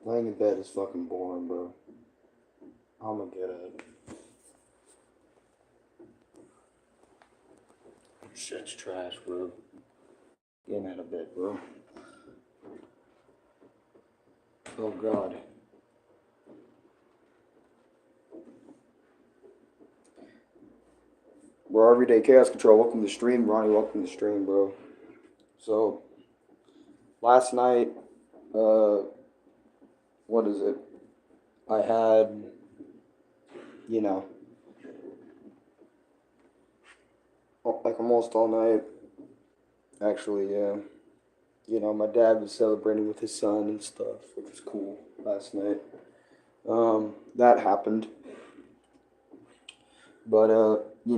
Laying in bed is fucking boring, bro. I'm gonna get it. Shit's trash, bro. Getting out of bed, bro. Oh god. Bro, Everyday Chaos Control, welcome to the stream. Ronnie, welcome to the stream, bro. So, last night, uh, what is it? I had, you know, like almost all night. Actually, yeah. My dad was celebrating with his son and stuff, which was cool last night. That happened. But, me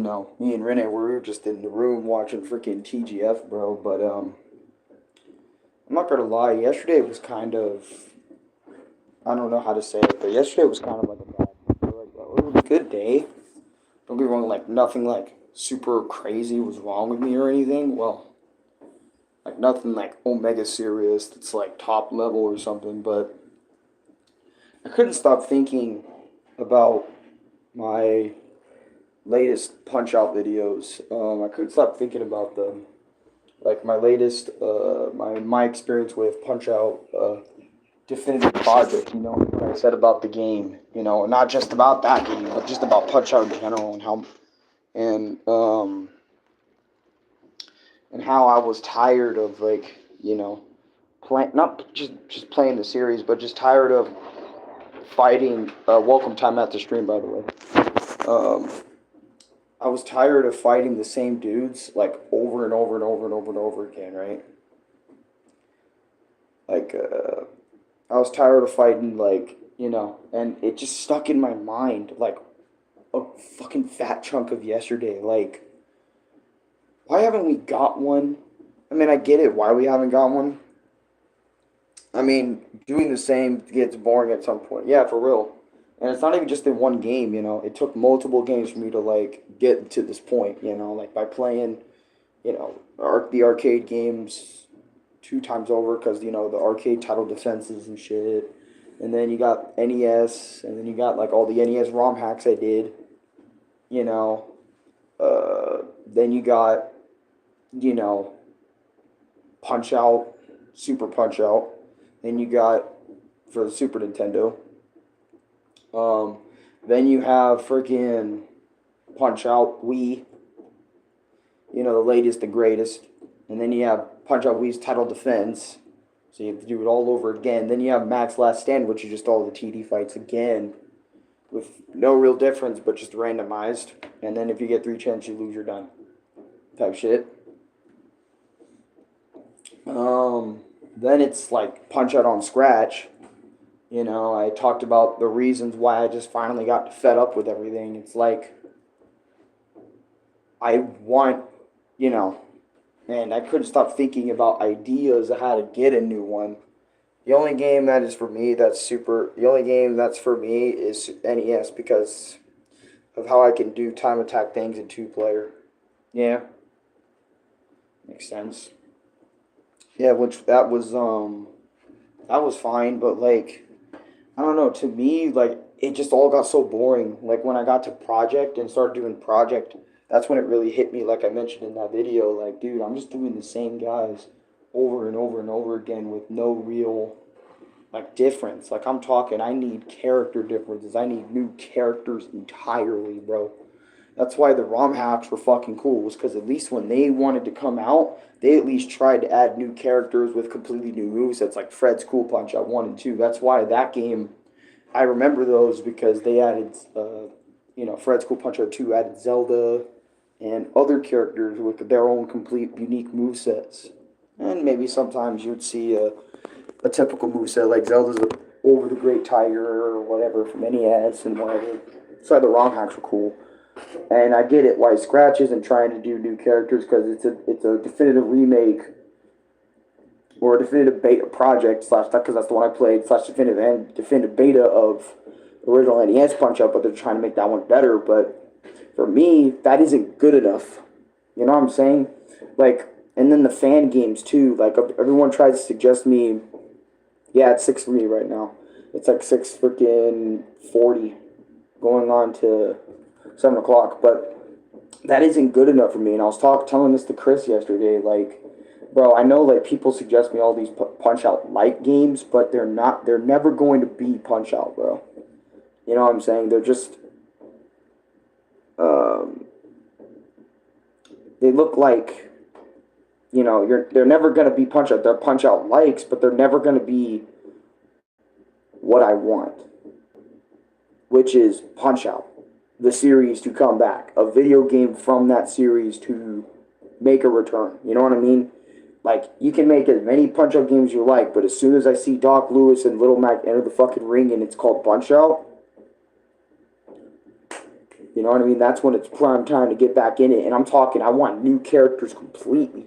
and Renee, we were just in the room watching freaking TGF, bro. But, I'm not gonna lie, yesterday was kind of, I don't know how to say it, but yesterday was kind of like a bad, it was a good day. Don't get me wrong, like, nothing, like, super crazy was wrong with me or anything. Well, like, nothing, like, omega serious that's, like, top level or something, but I couldn't stop thinking about my latest Punch Out videos. I couldn't stop thinking about them. Like my latest, my experience with Punch Out Definitive Project. What I said about the game. Not just about that game, but just about Punch Out in general and and how I was tired of playing not just playing the series, but just tired of fighting. Welcome time at the stream, by the way. Um, I was tired of fighting the same dudes like over and over and over and over and over again, right? Like, I was tired of fighting, and it just stuck in my mind like a fucking fat chunk of yesterday. Like, why haven't we got one? I mean, I get it, why we haven't got one. I mean, doing the same gets boring at some point. Yeah, for real. And it's not even just in one game. It took multiple games for me to, like, get to this point. Like, by playing, the arcade games two times over because the arcade title defenses and shit. And then you got NES, and then you got like all the NES ROM hacks I did. You know, then you got you know Punch Out, Super Punch Out. Then you got for the Super Nintendo. Um, then you have freaking Punch Out Wii. The latest, the greatest. And then you have Punch Out Wii's Title Defense. So you have to do it all over again. Then you have Max Last Stand, which is just all the TD fights again, with no real difference, but just randomized. And then if you get three chances, you lose, you're done. Type shit. Then it's like Punch Out on Scratch. I talked about the reasons why I just finally got fed up with everything. It's like I want, you know, and I couldn't stop thinking about ideas of how to get a new one. The only game that is for me that's super. The only game that's for me is NES because of how I can do time attack things in two player. Yeah, makes sense. Yeah, which that was fine, but like I don't know. To me, like it just all got so boring. Like when I got to project and started doing project, that's when it really hit me. Like I mentioned in that video, like dude, I'm just doing the same guys over and over and over again with no real like difference. Like I'm talking, I need character differences. I need new characters entirely, bro. That's why the ROM hacks were fucking cool. Was because at least when they wanted to come out, they at least tried to add new characters with completely new movesets, like Fred's Cool Punch Out 1 and 2. That's why that game, I remember those because they added, Fred's Cool Punch Out 2 added Zelda and other characters with their own complete unique movesets. And maybe sometimes you'd see a typical moveset like Zelda's Over the Great Tiger or whatever from NES and whatever. So the ROM hacks were cool. And I get it why Scratch isn't trying to do new characters because it's a definitive remake or a definitive beta project slash because that's the one I played slash definitive beta of original NES Punch Up, but they're trying to make that one better. But for me, that isn't good enough. You know what I'm saying? Like, and then the fan games too. Like everyone tries to suggest me, yeah, it's six for me right now. It's like 6 freaking 40, going on to 7 o'clock. But that isn't good enough for me. And I was telling this to Chris yesterday. Like, bro, I know like people suggest me all these Punch Out light games, but they're not. They're never going to be Punch Out, bro. You know what I'm saying? They're just. Um, they look like. They're never going to be Punch Out. They're Punch Out likes, but they're never going to be what I want, which is Punch Out, the series to come back, a video game from that series to make a return. You know what I mean? Like, you can make as many Punch Out games you like, but as soon as I see Doc Lewis and Little Mac enter the fucking ring and it's called Punch Out, you know what I mean? That's when it's prime time to get back in it. And I'm talking, I want new characters completely.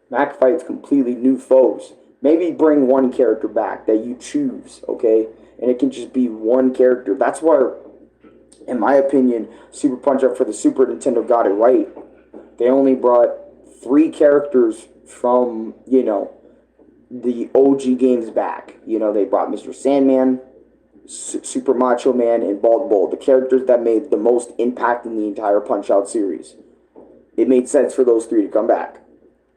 Mac fights completely new foes. Maybe bring one character back that you choose, okay? And it can just be one character. That's where, in my opinion, Super Punch Out for the Super Nintendo got it right. They only brought 3 characters from, the OG games back. They brought Mr. Sandman, Super Macho Man, and Bald Bull, the characters that made the most impact in the entire Punch Out series. It made sense for those 3 to come back.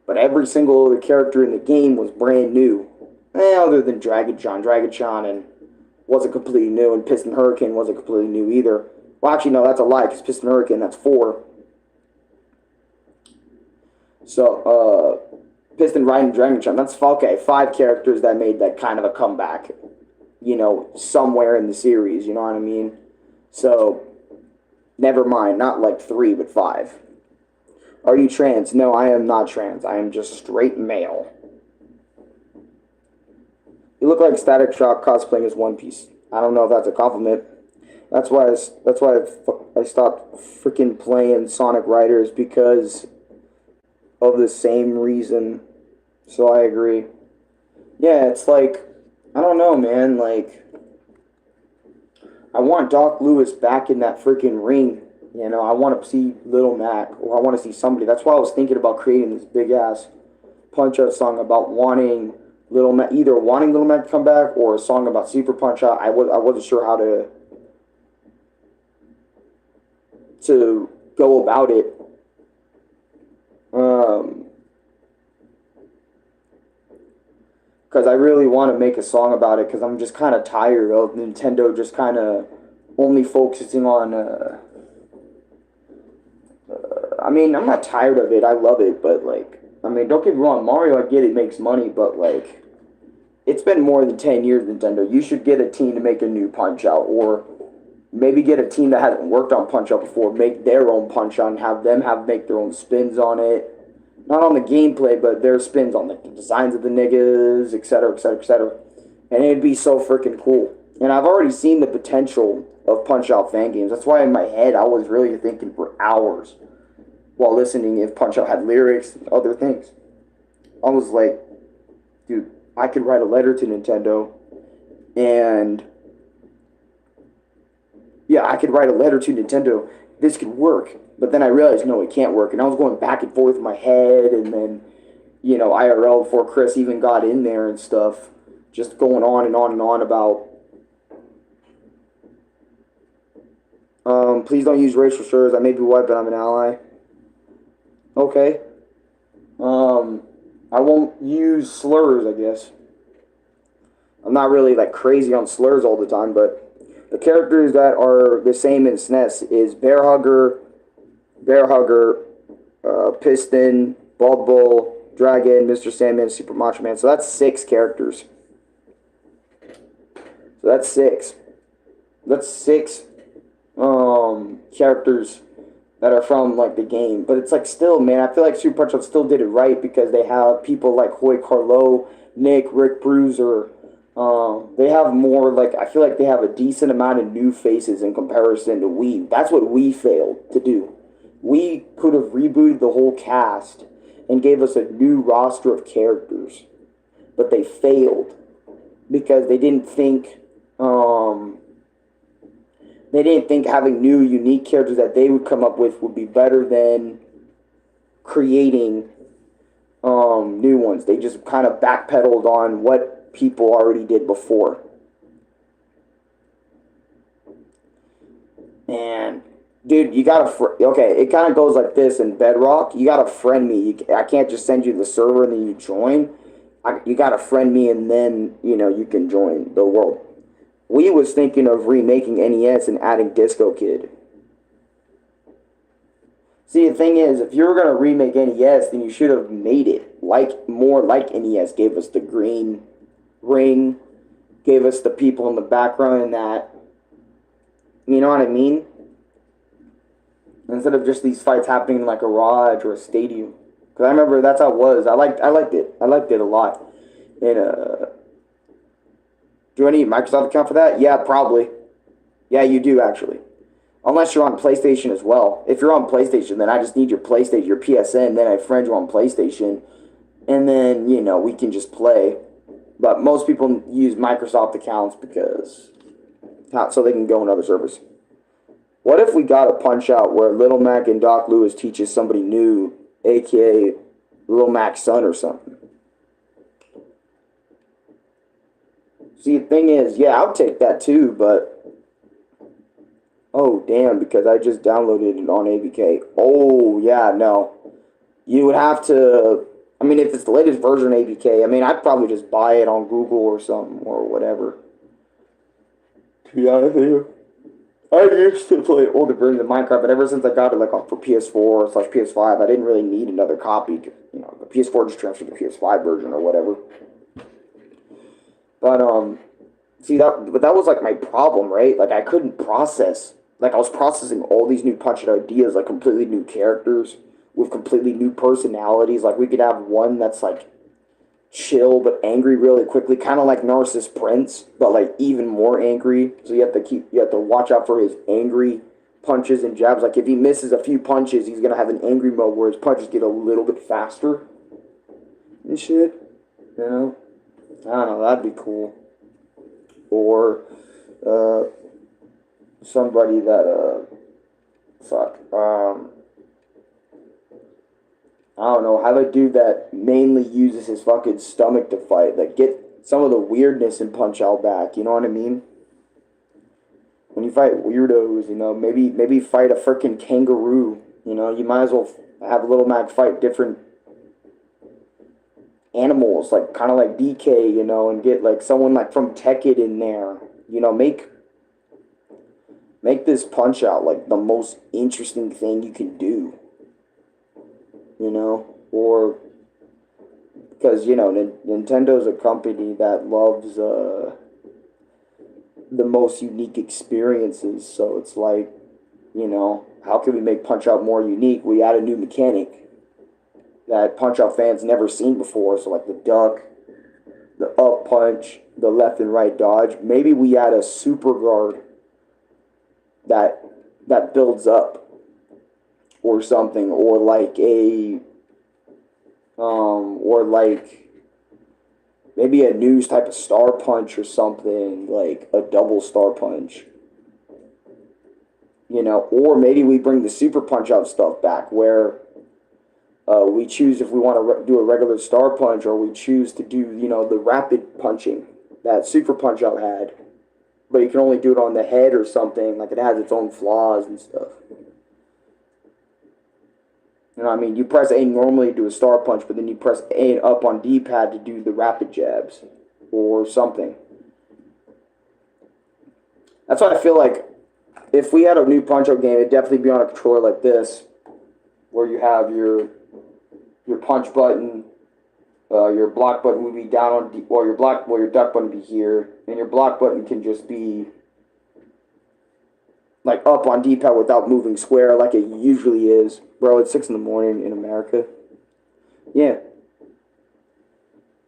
But every single other character in the game was brand new. Other than Dragon John and wasn't completely new, and Piston Hurricane wasn't completely new either. Well, actually, no, that's a lie, because Piston Hurricane, that's 4. So, Piston Ryan and Dragon John, that's okay. 5 characters that made that kind of a comeback, somewhere in the series, you know what I mean? So, never mind, not like 3, but 5. Are you trans? No, I am not trans. I am just straight male. You look like Static Shock cosplaying as One Piece. I don't know if that's a compliment. That's why I stopped freaking playing Sonic Riders, because of the same reason. So I agree. Yeah, it's like, I don't know, man. Like, I want Doc Lewis back in that freaking ring. I want to see Little Mac, or I want to see somebody. That's why I was thinking about creating this big ass Punch Out song about wanting Little Mac, either wanting Little Mac to come back, or a song about Super Punch Out. I wasn't sure how to go about it. Because I really want to make a song about it, because I'm just kind of tired of Nintendo just kind of only focusing on. I'm not tired of it. I love it, but don't get me wrong. Mario, I get it makes money, but it's been more than 10 years, Nintendo. You should get a team to make a new Punch Out, or maybe get a team that hasn't worked on Punch Out before, make their own Punch Out, and have them make their own spins on it. Not on the gameplay, but their spins on the designs of the niggas, etc., etc., etc. And it'd be so freaking cool. And I've already seen the potential of Punch Out fan games. That's why in my head I was really thinking for hours while listening if Punch Out had lyrics and other things. I was like, dude, I could write a letter to Nintendo, and yeah, I could write a letter to Nintendo. This could work. But then I realized, no, it can't work. And I was going back and forth in my head, and then, IRL before Chris even got in there and stuff, just going on and on and on about, please don't use racial slurs. I may be white, but I'm an ally. Okay. I won't use slurs, I guess. I'm not really, crazy on slurs all the time, but the characters that are the same in SNES is Bear Hugger, Piston, Bald Bull, Dragon, Mr. Sandman, Super Macho Man. So that's 6 characters. So that's 6. That's 6 characters that are from the game. But it's still, man, I feel like Super Punch Out still did it right, because they have people like Hoy Carlo, Nick, Rick Bruiser. They have more, I feel like they have a decent amount of new faces in comparison to Wii. That's what Wii failed to do. We could have rebooted the whole cast and gave us a new roster of characters, but they failed because they didn't think having new, unique characters that they would come up with would be better than creating new ones. They just kind of backpedaled on what people already did before. And dude, you gotta okay. It kind of goes like this in Bedrock. You gotta friend me. I can't just send you the server and then you join. You gotta friend me and then you can join the world. We was thinking of remaking NES and adding Disco Kid. See, the thing is, if you were gonna remake NES, then you should have made it like more like NES. Gave us the green ring, gave us the people in the background and that. You know what I mean? Instead of just these fights happening in like a garage or a stadium. Because I remember that's how it was. I liked it. I liked it a lot. And do I need a Microsoft account for that? Yeah, probably. Yeah, you do actually. Unless you're on PlayStation as well. If you're on PlayStation, then I just need your PlayStation, your PSN. Then I friend you on PlayStation, and then we can just play. But most people use Microsoft accounts because so they can go in other servers. What if we got a Punch Out where Little Mac and Doc Lewis teaches somebody new, aka Little Mac's son or something? See, the thing is, yeah, I'll take that too, but oh damn, because I just downloaded it on ABK. Oh yeah, no, you would have to. I mean, if it's the latest version of ABK, I mean, I'd probably just buy it on Google or something or whatever. To be honest with you. I used to play older versions of Minecraft, but ever since I got it like for PS4/PS5, I didn't really need another copy. The PS4 just transferred to the PS5 version or whatever. But but that was like my problem, right? Like I couldn't process. Like I was processing all these new Punch Out ideas, like completely new characters with completely new personalities. Like we could have one that's like chill but angry really quickly, kind of like Narcissus Prince, but like even more angry. So you have to watch out for his angry punches and jabs. Like if he misses a few punches, he's gonna have an angry mode where his punches get a little bit faster and shit. I don't know. That'd be cool. Or somebody that fuck I don't know, have a dude that mainly uses his fucking stomach to fight. Like, get some of the weirdness in Punch Out back. You know what I mean? When you fight weirdos, maybe fight a freaking kangaroo. You might as well have Little Mac fight different animals, like kind of like DK, and get like someone like from Tekkit in there. Make this Punch Out like the most interesting thing you can do. Or because Nintendo's a company that loves the most unique experiences. So it's like, how can we make Punch Out more unique? We add a new mechanic that Punch Out fans never seen before. So like the duck, the up punch, the left and right dodge. Maybe we add a super guard that builds up or something, or like maybe a new type of star punch or something, like a double star punch. Or maybe we bring the super Punch Out stuff back where we choose if we want to do a regular star punch, or we choose to do the rapid punching that super Punch Out had, but you can only do it on the head or something. Like it has its own flaws and stuff. I mean? You press A normally to do a star punch, but then you press A up on D-pad to do the rapid jabs or something. That's why I feel like if we had a new Punch-Out game, it'd definitely be on a controller like this, where you have your punch button, your block button would be down on D, or your duck button would be here, and your block button can just be like up on D-pad without moving square like it usually is. Bro, it's 6 in the morning in America. Yeah.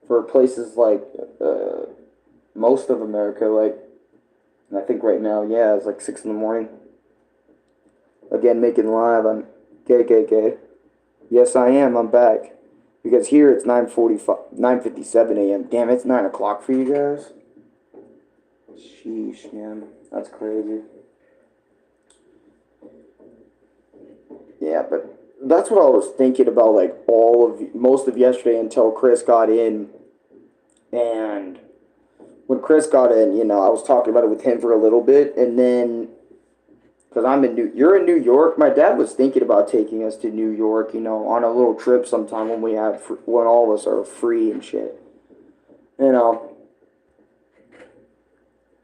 For places like most of America, like, I think right now, yeah, it's like 6 in the morning. Again, making live on KKK. Yes, I am. I'm back. Because here it's 9:57 a.m. Damn, it's 9 o'clock for you guys? Sheesh, man. That's crazy. Yeah, but that's what I was thinking about, like, most of yesterday until Chris got in. And when Chris got in, I was talking about it with him for a little bit, and then because you're in New York. My dad was thinking about taking us to New York, on a little trip sometime when when all of us are free and shit, you know.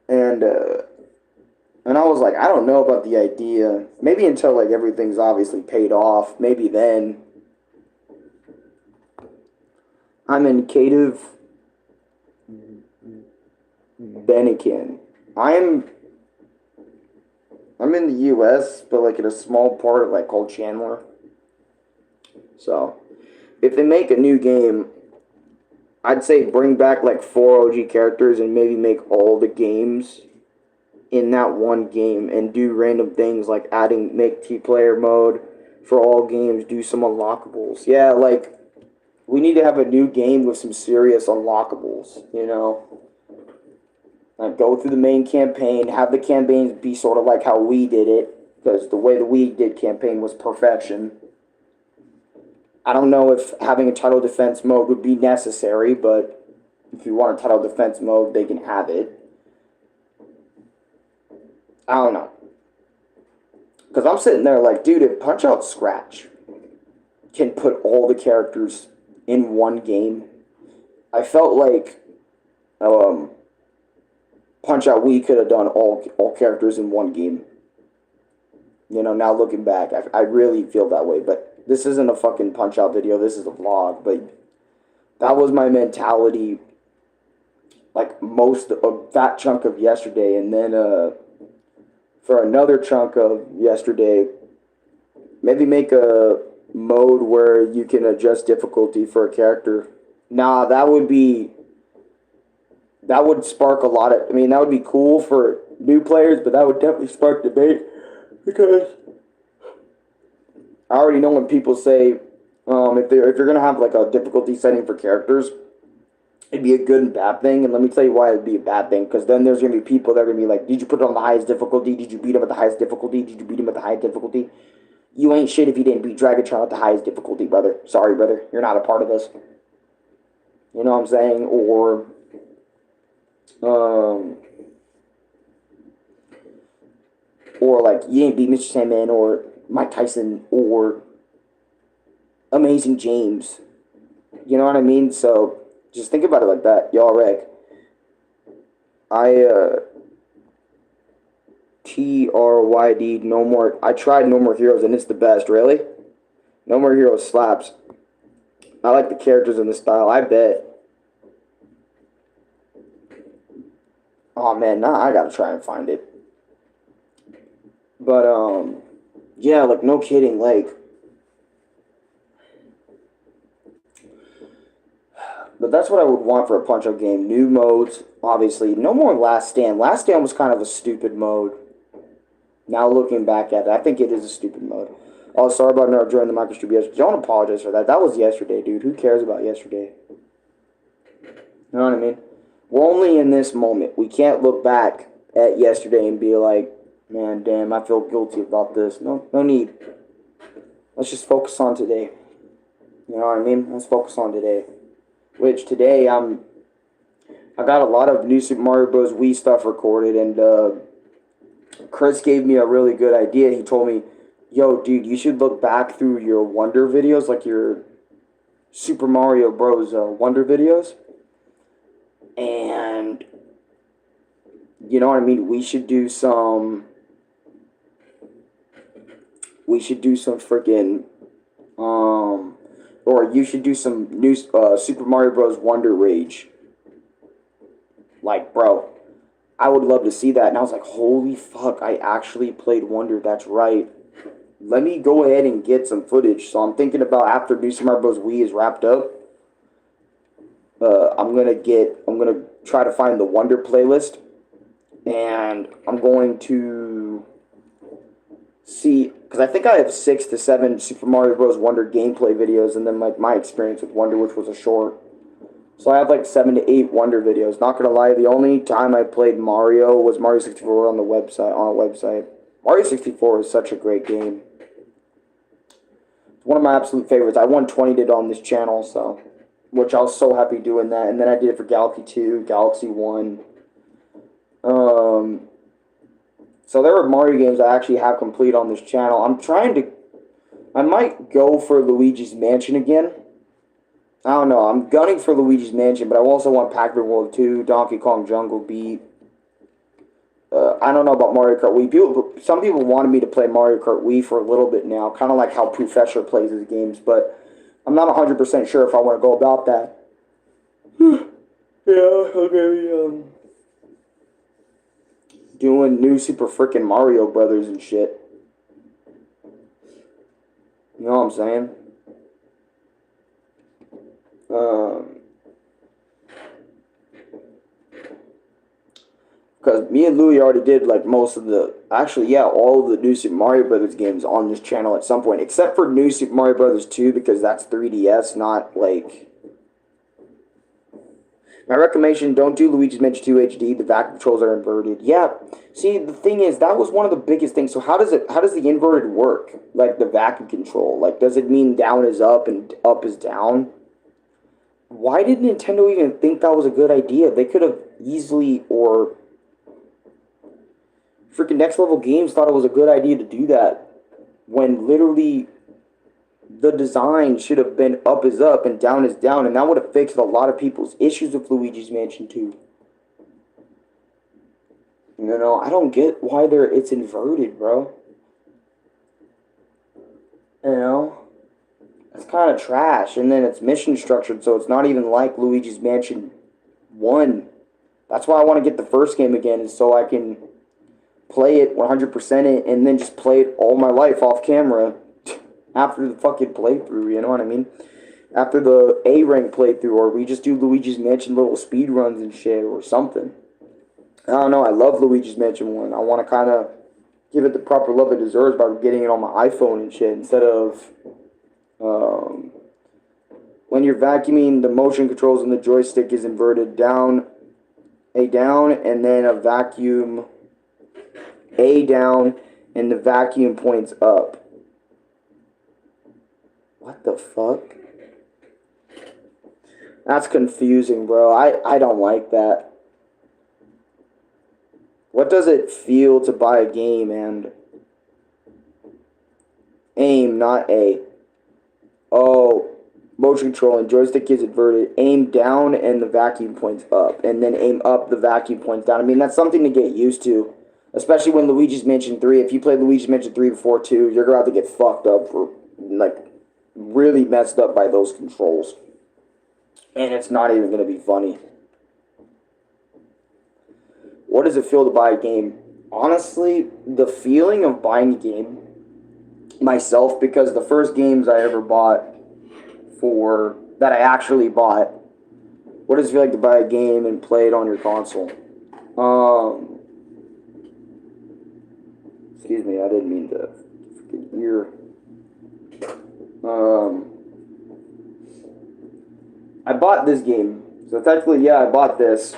And I was like, I don't know about the idea. Maybe until like everything's obviously paid off. Maybe then. I'm in Cative Benican. I'm in the U.S., but like in a small part like called Chandler. So, if they make a new game, I'd say bring back like 4 OG characters and maybe make all the games in that one game and do random things like make multiplayer mode for all games, do some unlockables. Yeah, like we need to have a new game with some serious unlockables. Like go through the main campaign, have the campaigns be sort of like how we did it, because the way that we did campaign was perfection. I don't know if having a title defense mode would be necessary, but if you want a title defense mode, they can have it. I don't know. Because I'm sitting there like, dude, if Punch-Out Scratch can put all the characters in one game, I felt like Punch-Out Wii could have done all characters in one game. Now looking back, I really feel that way. But this isn't a fucking Punch-Out video. This is a vlog. But that was my mentality, like most of that chunk of yesterday. And then for another chunk of yesterday, maybe make a mode where you can adjust difficulty for a character. Nah, that would spark a lot of, that would be cool for new players, but that would definitely spark debate, because I already know when people say, if you're going to have like a difficulty setting for characters, it'd be a good and bad thing. And let me tell you why it'd be a bad thing. Because then there's going to be people that are going to be like, did you put it on the highest difficulty? Did you beat him at the highest difficulty? Did you beat him at the highest difficulty? You ain't shit if you didn't beat Dragontron at the highest difficulty, brother. Sorry, brother. You're not a part of this. You know what I'm saying? Or like, you ain't beat Mr. Sandman or Mike Tyson or Amazing James. You know what I mean? So just think about it like that. Y'all wreck. TRYD No More. I tried No More Heroes and it's the best. Really? No More Heroes slaps. I like the characters and the style. I bet. Oh man, nah, I gotta try and find it. But yeah, like no kidding, like. But that's what I would want for a Punch-Out game. New modes, obviously. No more Last Stand. Last Stand was kind of a stupid mode. Now looking back at it, I think it is a stupid mode. Oh, sorry about not joining the microstream yesterday. Don't apologize for that. That was yesterday, dude. Who cares about yesterday? You know what I mean? We're only in this moment. We can't look back at yesterday and be like, man, damn, I feel guilty about this. No need. Let's just focus on today. You know what I mean? Let's focus on today. Which today I got a lot of new Super Mario Bros. Wii stuff recorded, and Chris gave me a really good idea. He told me, yo, dude, you should look back through your Wonder videos, like your Super Mario Bros. Wonder videos. And, you know what I mean? We should do some freaking, or you should do some new Super Mario Bros. Wonder Rage. Like, bro, I would love to see that. And I was like, holy fuck, I actually played Wonder. That's right. Let me go ahead and get some footage. So I'm thinking about after New Super Mario Bros. Wii is wrapped up, I'm gonna try to find the Wonder playlist, and I'm going to see, because I think I have 6 to 7 Super Mario Bros. Wonder gameplay videos, and then like my experience with Wonder, which was a short. So I have like 7 to 8 Wonder videos. Not gonna lie, the only time I played Mario was Mario 64 on a website. Mario 64 is such a great game. It's one of my absolute favorites. I 120'd it on this channel, so, which I was so happy doing that. And then I did it for Galaxy 2, Galaxy 1. So there are Mario games I actually have complete on this channel. I might go for Luigi's Mansion again. I don't know. I'm gunning for Luigi's Mansion, but I also want Pac-Man World 2, Donkey Kong Jungle Beat. I don't know about Mario Kart Wii. Some people wanted me to play Mario Kart Wii for a little bit now, kind of like how Professor plays his games, but I'm not 100% sure if I want to go about that. Yeah, okay, doing new Super Frickin' Mario Brothers and shit. You know what I'm saying? Because me and Louie already did like most of the, actually, yeah, all of the new Super Mario Brothers games on this channel at some point, except for New Super Mario Brothers 2, because that's 3DS, not like. My recommendation: don't do Luigi's Mansion 2 HD. The vacuum controls are inverted. Yeah. See, the thing is, that was one of the biggest things. So how does the inverted work? Like the vacuum control. Like, does it mean down is up and up is down? Why did Nintendo even think that was a good idea? They could have easily, or freaking Next Level Games thought it was a good idea to do that, when literally the design should have been up is up and down is down, and that would have fixed a lot of people's issues with Luigi's Mansion 2. You know, I don't get why it's inverted, bro. You know? It's kind of trash, and then it's mission structured, so it's not even like Luigi's Mansion 1. That's why I want to get the first game again, is so I can play it 100% it, and then just play it all my life off camera after the fucking playthrough, you know what I mean? After the A-rank playthrough, or we just do Luigi's Mansion little speed runs and shit, or something. I don't know, I love Luigi's Mansion 1. I want to kind of give it the proper love it deserves by getting it on my iPhone and shit, instead of, when you're vacuuming, the motion controls and the joystick is inverted down, and then a vacuum, A down, and the vacuum points up. What the fuck? That's confusing, bro. I don't like that. What does it feel to buy a game and aim, not A? Oh, motion control and joystick is inverted. Aim down and the vacuum points up. And then aim up, the vacuum points down. I mean, that's something to get used to. Especially when Luigi's Mansion 3, if you played Luigi's Mansion 3 before 2, you're going to have to get fucked up for, like, really messed up by those controls. And it's not even going to be funny. What does it feel to buy a game? Honestly, the feeling of buying a game myself, because the first games I ever bought that I actually bought, what does it feel like to buy a game and play it on your console? Excuse me, I didn't mean to freaking ear. I bought this game. So technically, yeah, I bought this.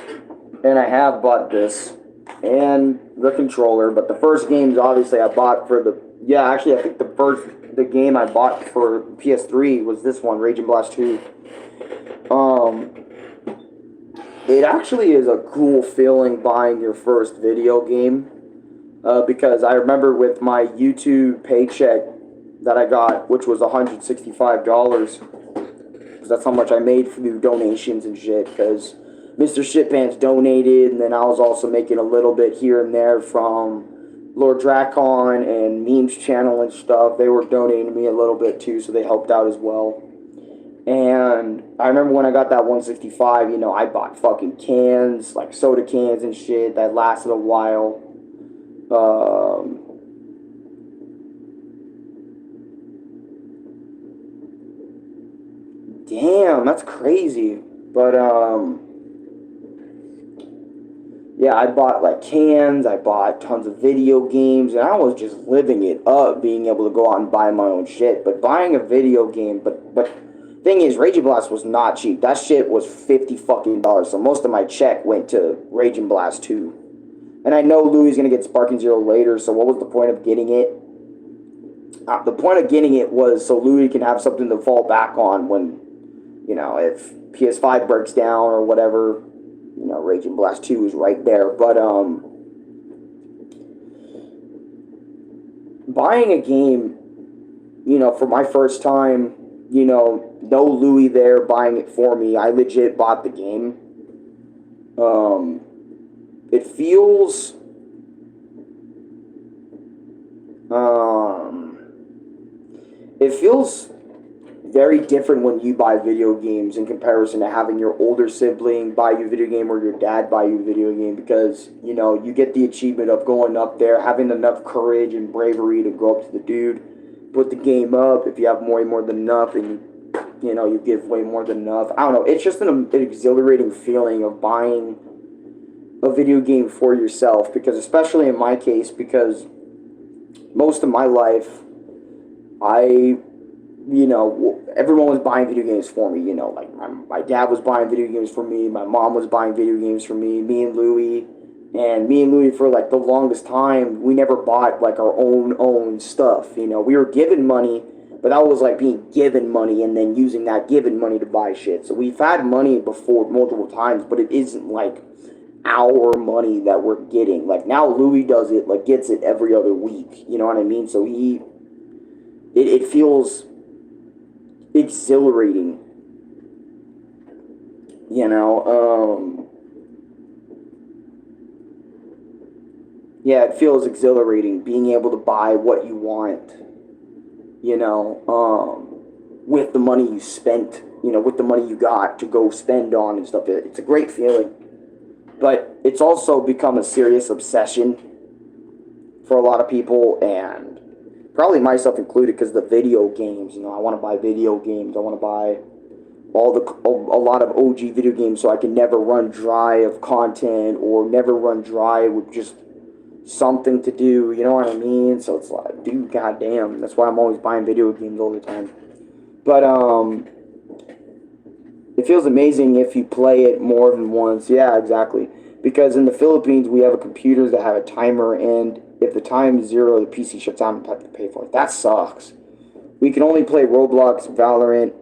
And I have bought this. And the controller. But the first games, obviously, I bought for the... Yeah, actually, I think the game I bought for PS3 was this one, Raging Blast 2. It actually is a cool feeling buying your first video game. Because I remember with my YouTube paycheck that I got, which was $165, because that's how much I made through donations and shit, because Mr. Shitpants donated, and then I was also making a little bit here and there from Lord Dracon and Memes channel and stuff. They were donating to me a little bit too, so they helped out as well. And I remember when I got that 165, you know, I bought fucking cans, like soda cans and shit, that lasted a while. Damn, that's crazy. But, yeah, I bought, like, cans, I bought tons of video games, and I was just living it up, being able to go out and buy my own shit. But buying a video game, but thing is, Raging Blast was not cheap. That shit was $50 fucking dollars, so most of my check went to Raging Blast 2. And I know Louie's going to get Sparking Zero later, so what was the point of getting it? The point of getting it was so Louie can have something to fall back on when, you know, if PS5 breaks down or whatever, you know, Raging Blast 2 is right there. But, buying a game, for my first time, no Louis there buying it for me. I legit bought the game. Um, it feels, um, it feels very different when you buy video games in comparison to having your older sibling buy you a video game or your dad buy you a video game, because you get the achievement of going up there, having enough courage and bravery to go up to the dude, put the game up. If you have more than enough, and you give way more than enough. I don't know, it's just an exhilarating feeling of buying a video game for yourself, because especially in my case, because most of my life I everyone was buying video games for me. Like my dad was buying video games for me. My mom was buying video games for me. Me and Louie, for like the longest time, we never bought like our own stuff. We were given money, but that was like being given money and then using that given money to buy shit. So we've had money before multiple times, but it isn't like our money that we're getting. Like now, Louie does it, like gets it every other week. You know what I mean? So it feels exhilarating, yeah, it feels exhilarating being able to buy what you want, with the money you spent, with the money you got to go spend on and stuff. It's a great feeling, but it's also become a serious obsession for a lot of people, and probably myself included, because the video games. I want to buy video games. I want to buy a lot of OG video games, so I can never run dry of content or never run dry with just something to do. You know what I mean? So it's like, dude, goddamn. That's why I'm always buying video games all the time. But it feels amazing if you play it more than once. Yeah, exactly. Because in the Philippines, we have computers that have a timer, and if the time is 0, the PC shuts down and you have to pay for it. That sucks. We can only play Roblox, Valorant,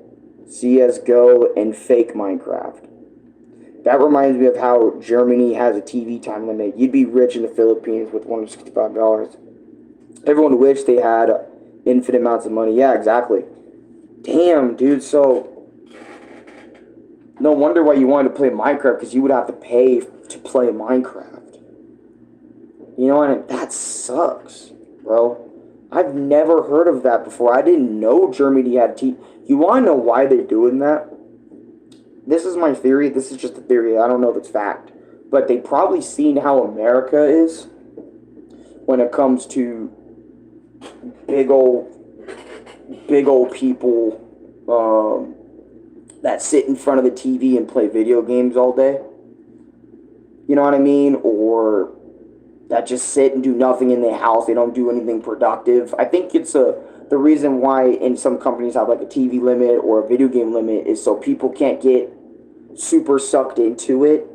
CSGO, and fake Minecraft. That reminds me of how Germany has a TV time limit. You'd be rich in the Philippines with $165. Everyone wished they had infinite amounts of money. Yeah, exactly. Damn, dude. So, no wonder why you wanted to play Minecraft, because you would have to pay to play Minecraft. And that sucks, bro. I've never heard of that before. I didn't know Germany had TV. You want to know why they're doing that? This is my theory. This is just a theory. I don't know if it's fact. But they probably seen how America is when it comes to big old people that sit in front of the TV and play video games all day. You know what I mean? Or that just sit and do nothing in their house. They don't do anything productive. I think it's the reason why in some companies have like a TV limit or a video game limit is so people can't get super sucked into it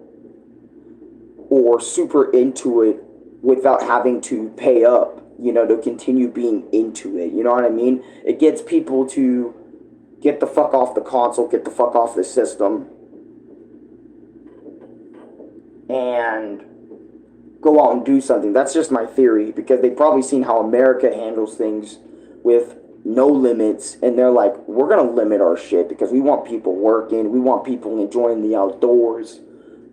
or super into it without having to pay up, to continue being into it. You know what I mean? It gets people to get the fuck off the console, get the fuck off the system, and go out and do something. That's just my theory, because they've probably seen how America handles things with no limits, and they're like, we're going to limit our shit because we want people working, we want people enjoying the outdoors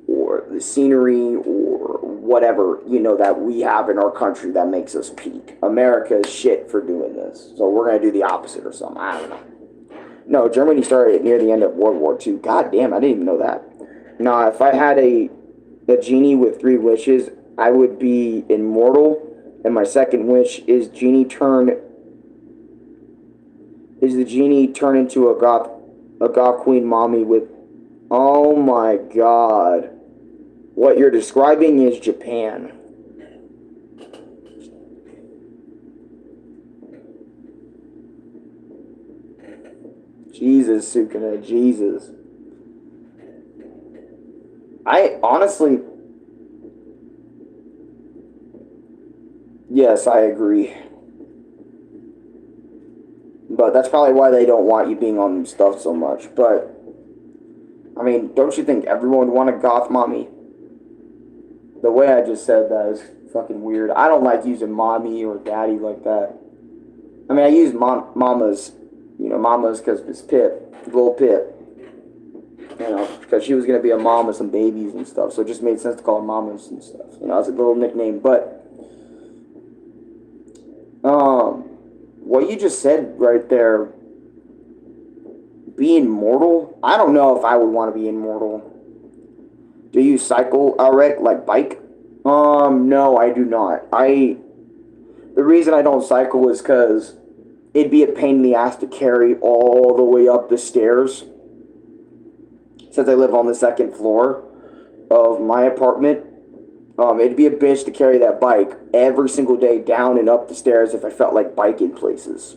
or the scenery or whatever, that we have in our country that makes us peak. America is shit for doing this, so we're going to do the opposite or something. I don't know. No, Germany started near the end of World War II. God damn, I didn't even know that. Nah, if I had a genie with 3 wishes, I would be immortal, and my second wish is the genie turn into a goth queen mommy with. Oh my god, what you're describing is Japan. Jesus, Sukuna, Jesus. I honestly. Yes, I agree. But that's probably why they don't want you being on stuff so much. But, I mean, don't you think everyone would want a goth mommy? The way I just said that is fucking weird. I don't like using mommy or daddy like that. I mean, I use Mama's, Mama's because it's Pip, little Pip. Because she was gonna be a mom with some babies and stuff, so it just made sense to call her Mamas and stuff. As a little nickname. But what you just said right there, being mortal. I don't know if I would want to be immortal. Do you cycle, Alric, like bike? No, I do not. The reason I don't cycle is because it'd be a pain in the ass to carry all the way up the stairs. Since I live on the second floor of my apartment, it'd be a bitch to carry that bike every single day down and up the stairs if I felt like biking places.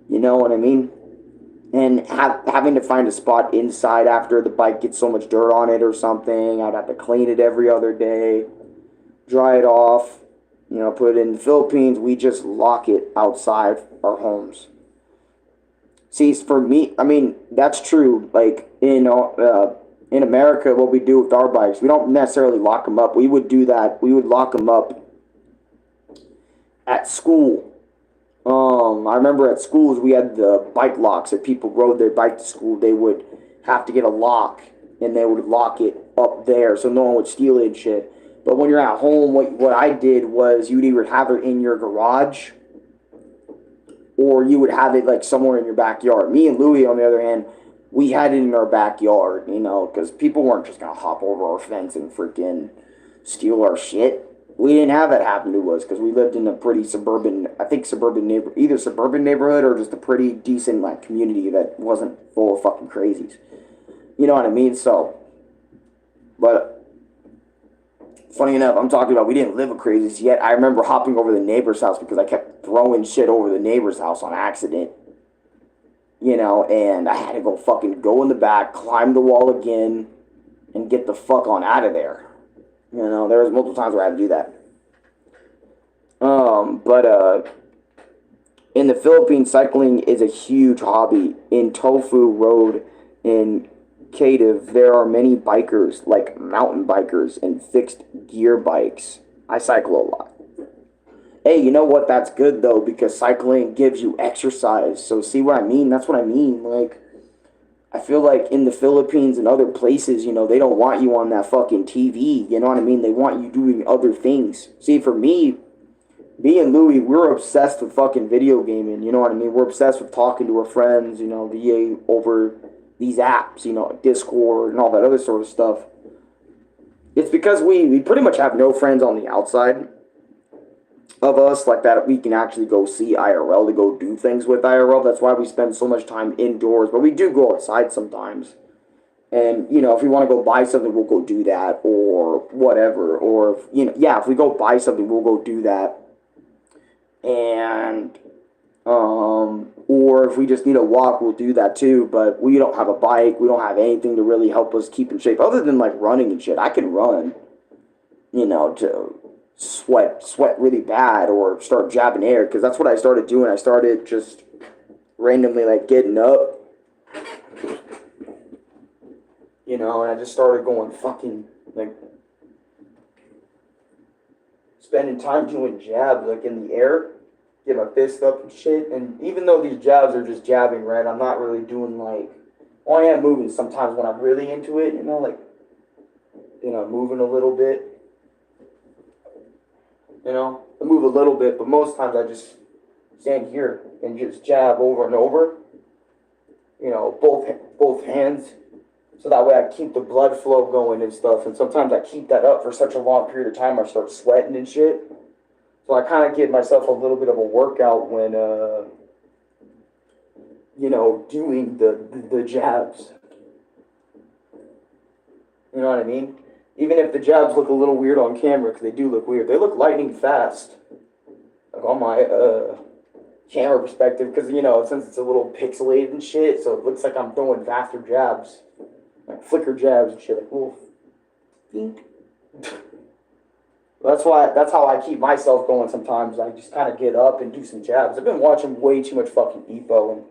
You know what I mean? And having to find a spot inside after the bike gets so much dirt on it or something. I'd have to clean it every other day, dry it off, put it in the Philippines. We just lock it outside our homes. See, for me, I mean, that's true. Like, in America, what we do with our bikes, we don't necessarily lock them up. We would do that. We would lock them up at school. I remember at schools we had the bike locks. If people rode their bike to school, they would have to get a lock, and they would lock it up there so no one would steal it and shit. But when you're at home, what I did was you'd either have it in your garage, or you would have it like somewhere in your backyard. Me and Louie, on the other hand, we had it in our backyard, because people weren't just gonna hop over our fence and freaking steal our shit. We didn't have that happen to us because we lived in a pretty suburban either suburban neighborhood or just a pretty decent like community that wasn't full of fucking crazies. You know what I mean? So, but funny enough, I'm talking about we didn't live with crazies yet. I remember hopping over the neighbor's house because I kept throwing shit over the neighbor's house on accident. And I had to go in the back, climb the wall again, and get the fuck on out of there. There was multiple times where I had to do that. But in the Philippines, cycling is a huge hobby. In Tofu Road in Cadiv, there are many bikers, like mountain bikers and fixed gear bikes. I cycle a lot. Hey, you know what? That's good, though, because cycling gives you exercise. So see what I mean? That's what I mean. Like, I feel like in the Philippines and other places, they don't want you on that fucking TV. You know what I mean? They want you doing other things. See, for me and Louie, we're obsessed with fucking video gaming. You know what I mean? We're obsessed with talking to our friends, over these apps, Discord and all that other sort of stuff. It's because we pretty much have no friends on the outside of us like that we can actually go see IRL, to go do things with IRL. That's why we spend so much time indoors, but we do go outside sometimes. And if we want to go buy something, we'll go do that, or whatever. Or if we go buy something, we'll go do that. And or if we just need a walk, we'll do that too. But we don't have a bike. We don't have anything to really help us keep in shape other than like running and shit. I can run, to sweat really bad or start jabbing air, because that's what I started doing. I started just randomly like getting up, and I just started going fucking like spending time doing jabs like in the air, get my fist up and shit. And even though these jabs are just jabbing, right, I'm not really doing like, I am moving sometimes when I'm really into it, moving a little bit. I move a little bit, but most times I just stand here and just jab over and over. Both hands, so that way I keep the blood flow going and stuff. And sometimes I keep that up for such a long period of time, I start sweating and shit. So I kind of give myself a little bit of a workout when, doing the jabs. You know what I mean? Even if the jabs look a little weird on camera, because they do look weird. They look lightning fast. Like on my camera perspective, because, since it's a little pixelated and shit, so it looks like I'm throwing faster jabs. Like flicker jabs and shit. Like, little think. That's how I keep myself going sometimes. I just kind of get up and do some jabs. I've been watching way too much fucking EPO and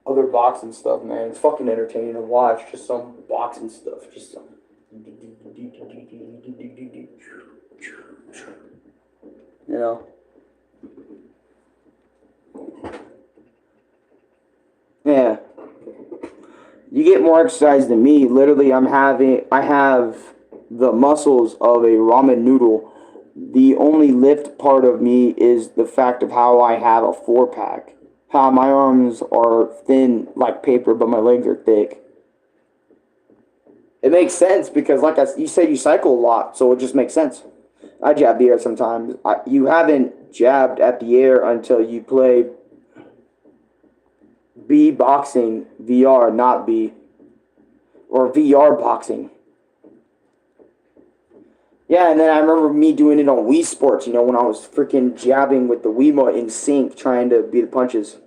other boxing stuff, man. It's fucking entertaining to watch. Just some boxing stuff. Just some. Yeah. You get more exercise than me. Literally, I have the muscles of a ramen noodle. The only lift part of me is the fact of how I have a 4 pack. How my arms are thin like paper, but my legs are thick. It makes sense because, you said, you cycle a lot, so it just makes sense. I jab the air sometimes. You haven't jabbed at the air until you play B boxing VR, not B, or VR boxing. Yeah, and then I remember me doing it on Wii Sports, when I was freaking jabbing with the Wiimote in sync, trying to beat the punches.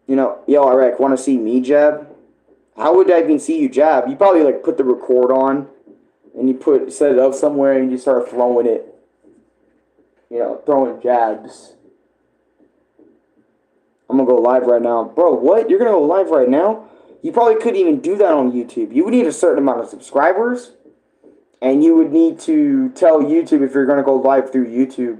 Yo, Irek, want to see me jab? How would I even see you jab? You probably put the record on, and you set it up somewhere, and you start throwing it. Throwing jabs. I'm gonna go live right now, bro. What? You're gonna go live right now? You probably couldn't even do that on YouTube. You would need a certain amount of subscribers. And you would need to tell YouTube if you're going to go live through YouTube.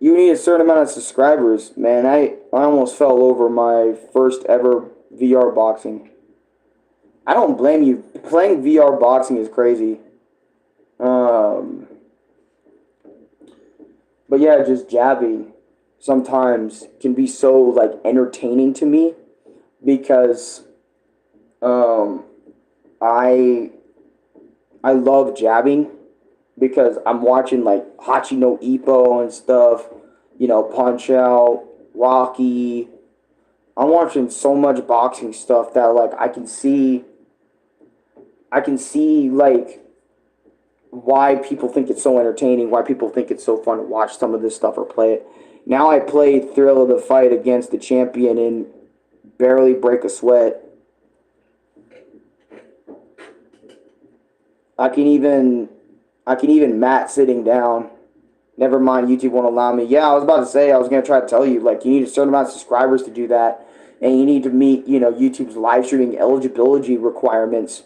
You need a certain amount of subscribers. Man, I almost fell over my first ever VR boxing. I don't blame you. Playing VR boxing is crazy. But yeah, just jabbing sometimes can be so entertaining to me because I love jabbing because I'm watching Hachi no Ippo and stuff, Punch Out, Rocky. I'm watching so much boxing stuff that I can see why people think it's so entertaining, why people think it's so fun to watch some of this stuff or play it. Now I played Thrill of the Fight against the champion and barely break a sweat. I can even mat sitting down. Never mind, YouTube won't allow me. Yeah, I was about to say, I was going to try to tell you, you need a certain amount of subscribers to do that. And you need to meet, YouTube's live streaming eligibility requirements.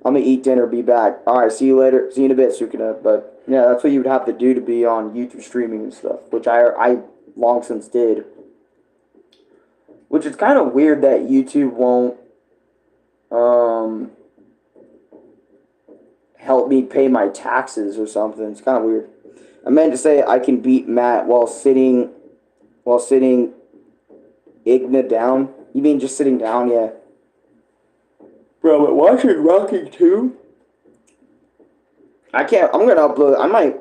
I'm going to eat dinner, be back. All right, see you later. See you in a bit, Sukuna. But, yeah, that's what you would have to do to be on YouTube streaming and stuff, which I long since did. Which is kind of weird that YouTube won't help me pay my taxes or something. It's kind of weird. I meant to say I can beat Matt while sitting Igna down. You mean just sitting down? Yeah. Bro, but watching Rocky 2? I can't. I'm going to upload. I might.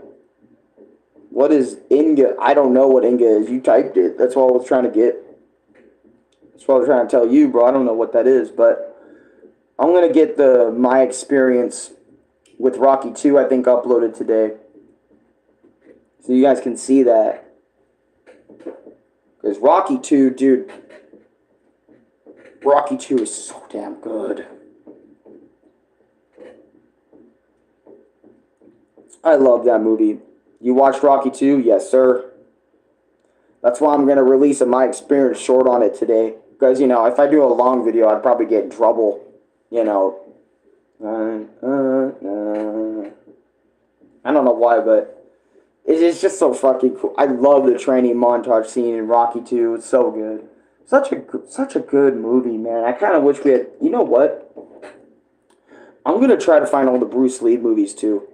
What is Inga? I don't know what Inga is. You typed it. That's what I was trying to get. That's what I was trying to tell you, bro. I don't know what that is, but I'm going to get my experience with Rocky 2, I think, uploaded today. So you guys can see that. Because Rocky 2, dude. Rocky 2 is so damn good. I love that movie. You watched Rocky 2? Yes, sir. That's why I'm going to release my experience short on it today. Because, if I do a long video, I'd probably get in trouble. I don't know why, but it's just so fucking cool. I love the training montage scene in Rocky 2. It's so good. Such a good movie, man. I kind of wish we had... You know what? I'm going to try to find all the Bruce Lee movies, too.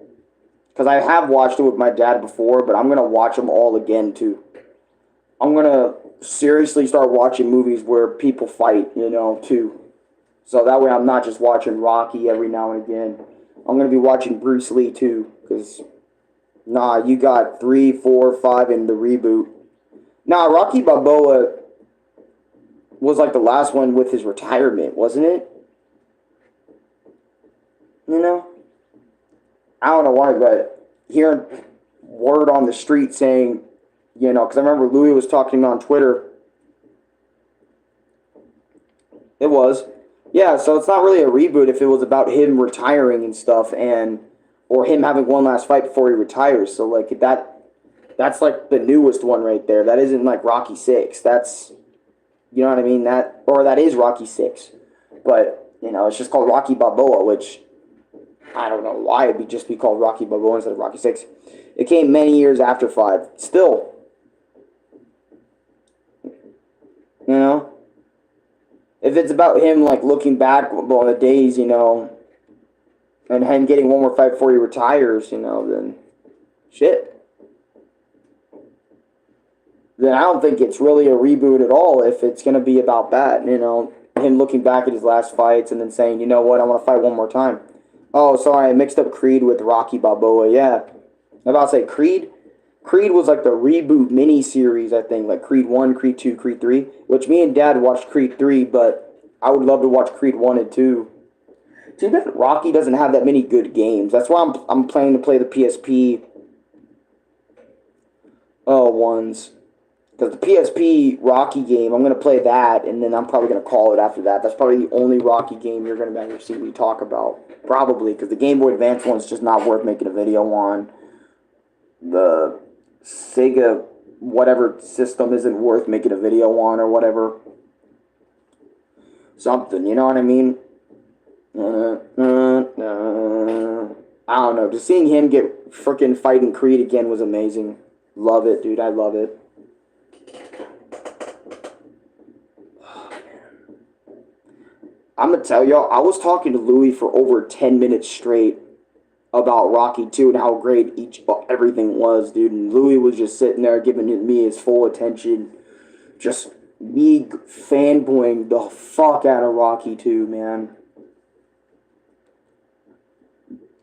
Because I have watched it with my dad before, but I'm going to watch them all again, too. I'm going to seriously start watching movies where people fight, too. So that way I'm not just watching Rocky every now and again. I'm going to be watching Bruce Lee, too. Because, you got 3, 4, 5 in the reboot. Rocky Balboa was the last one with his retirement, wasn't it? I don't know why, but hearing word on the street saying, because I remember Louis was talking to me on Twitter. It was. Yeah, so it's not really a reboot if it was about him retiring and stuff, or him having one last fight before he retires. So, that's the newest one right there. That isn't Rocky 6. That's, you know what I mean? That is Rocky 6. But, it's just called Rocky Balboa, which I don't know why it'd just be called Rocky Balboa instead of Rocky 6. It came many years after 5. Still, If it's about him like looking back on the days, and him getting one more fight before he retires, then shit. Then I don't think it's really a reboot at all if it's going to be about that, him looking back at his last fights and then saying, you know what, I want to fight one more time. Oh, sorry, I mixed up Creed with Rocky Balboa. Yeah. I'm about to say Creed. Creed was like the reboot mini-series, I think, like Creed 1, Creed 2, Creed 3, which me and Dad watched Creed 3, but I would love to watch Creed 1 and 2. Too bad Rocky doesn't have that many good games. That's why I'm planning to play the PSP ones. Because the PSP Rocky game, I'm going to play that, and then I'm probably going to call it after that. That's probably the only Rocky game you're going to ever see me talk about. Probably, because the Game Boy Advance one's just not worth making a video on. The Sega whatever system isn't worth making a video on or whatever. Something, you know what I mean? I don't know. Just seeing him get freaking fighting Creed again was amazing. Love it, dude. I love it. I'm going to tell y'all, I was talking to Louis for over 10 minutes straight about Rocky 2 and how great everything was, dude. And Louis was just sitting there giving me his full attention. Just me fanboying the fuck out of Rocky 2, man.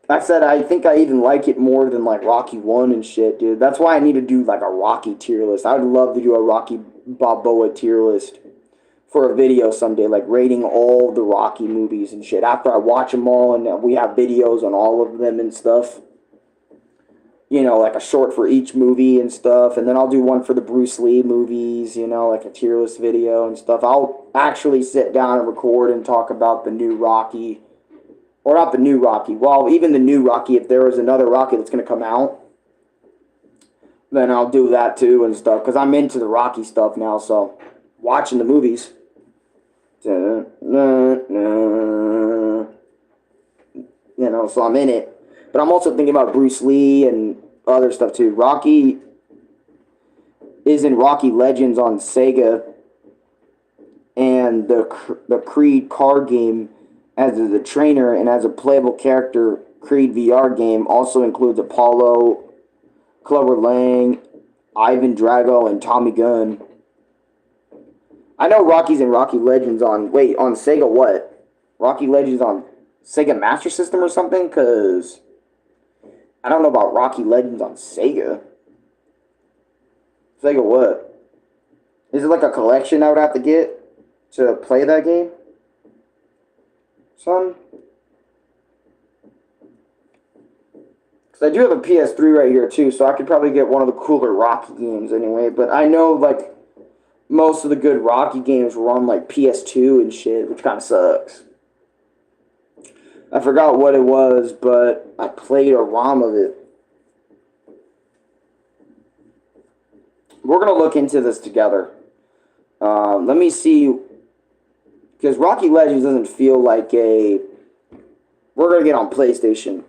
I said I think I even like it more than like Rocky 1 and shit, dude. That's why I need to do like a Rocky tier list. I would love to do a Rocky Balboa tier list for a video someday, like rating all the Rocky movies and shit. After I watch them all and we have videos on all of them and stuff. Like a short for each movie and stuff. And then I'll do one for the Bruce Lee movies, like a tier list video and stuff. I'll actually sit down and record and talk about the new Rocky. Or not the new Rocky. Well, even the new Rocky, if there was another Rocky that's going to come out, then I'll do that too and stuff. Because I'm into the Rocky stuff now, so watching the movies. So I'm in it. But I'm also thinking about Bruce Lee and other stuff too. Rocky is in Rocky Legends on Sega. And the Creed card game as the trainer and as a playable character, Creed VR game also includes Apollo, Clubber Lang, Ivan Drago, and Tommy Gunn. I know Rocky's in Rocky Legends on Sega what? Rocky Legends on Sega Master System or something? Because I don't know about Rocky Legends on Sega. Sega what? Is it like a collection I would have to get to play that game? Son? Because I do have a PS3 right here too, so I could probably get one of the cooler Rocky games anyway. But I know like most of the good Rocky games were on like PS2 and shit, which kind of sucks. I forgot what it was, but I played a ROM of it. We're going to look into this together. Let me see. Because Rocky Legends doesn't feel like a... We're going to get on PlayStation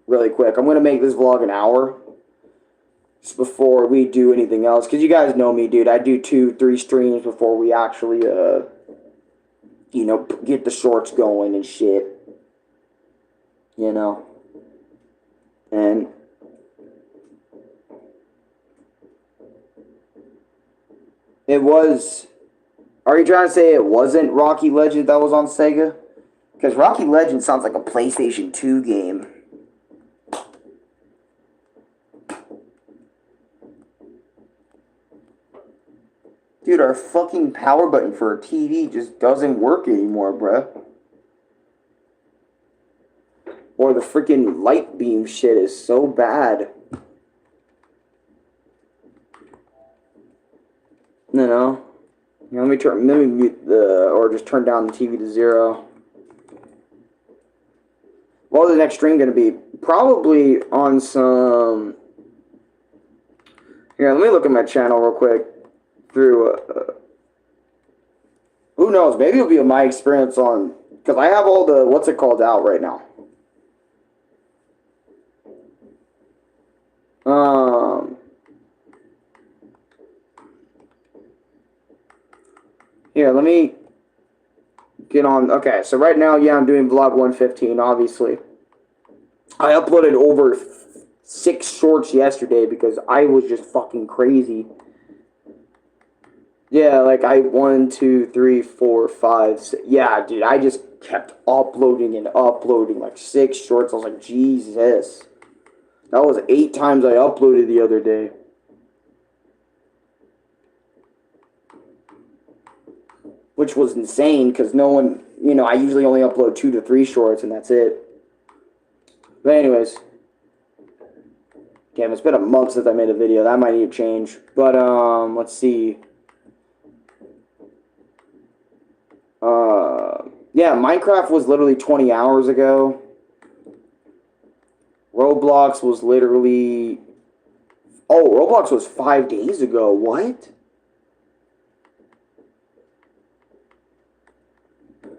really quick. I'm going to make this vlog an hour. Just before we do anything else. Because you guys know me, dude. I do 2-3 streams before we actually, get the shorts going and shit. And... It was... Are you trying to say it wasn't Rocky Legend that was on Sega? Because Rocky Legend sounds like a PlayStation 2 game. Dude, our fucking power button for a TV just doesn't work anymore, bruh. Or the freaking light beam shit is so bad. Let me mute or just turn down the TV to 0. What is the next stream going to be? Probably on some... Here, let me look at my channel real quick. Through... who knows? Maybe it'll be my experience on... Because I have all the... What's it called out right now? Here, let me get on. Okay, so right now, yeah, I'm doing vlog 115, obviously. I uploaded over 6 shorts yesterday because I was just fucking crazy. Yeah, like I 1, 2, 3, 4, 5, 6. Yeah, dude, I just kept uploading and uploading like 6 shorts. I was like, Jesus. That was 8 times I uploaded the other day. Which was insane because no one, I usually only upload 2 to 3 shorts and that's it. But anyways. Damn, it's been a month since I made a video. That might need to change. But, let's see. Yeah, Minecraft was literally 20 hours ago. Roblox was literally... Oh, Roblox was 5 days ago. What?